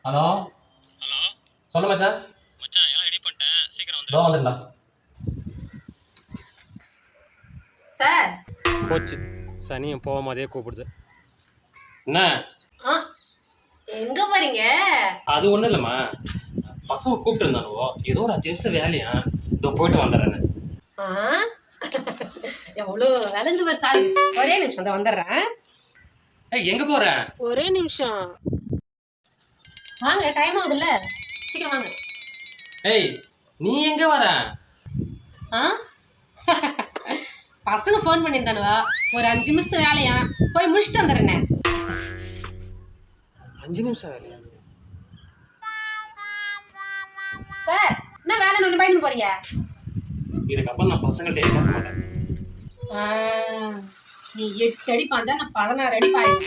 Hello. Hello. சொல்லு மச்சான். மச்சான் எல்லாம் ரெடி பண்ணிட்டேன், சீக்கிரம் இதோ வந்துடு. வந்துடலாம் சார். போச்சு, சனியும் போகாம அதே கூப்பிடுது. என்ன? எங்க போறீங்க? அது ஒன்றும் இல்லைம்மா, பசங்க கூப்பிட்டு இருந்தானுவோ, ஏதோ ஒரு 5 நிமிஷம் வேலையா, இதோ போயிட்டு வந்துடுறேன்னு. எவ்வளோ விளைஞ்சு வர சாரி. ஒரே நிமிஷம் தான் வந்துடுறேன். ஏய், எங்க போற? ஒரே நிமிஷம் வாங்க, டைம் ஆகுதுல்ல, சீக்கிரம் வாங்க. ஏய், நீ எங்க வர? பசங்க ஃபோன் பண்ணியிருந்தானுவா, ஒரு 5 நிமிஷத்து வேலையா, போய் முடிச்சுட்டு வந்துடுறேண்ணே. 5 நிமிஷம் வேலையா? சார், என்ன வேலை ஒன்று பயந்து போறீங்க? இதுக்கப்புறம் நான் பசங்கள்கிட்டயே பேச மாட்டேன். நீ 8 அடி பாஞ்சா நான் 16 அடி பாயும்.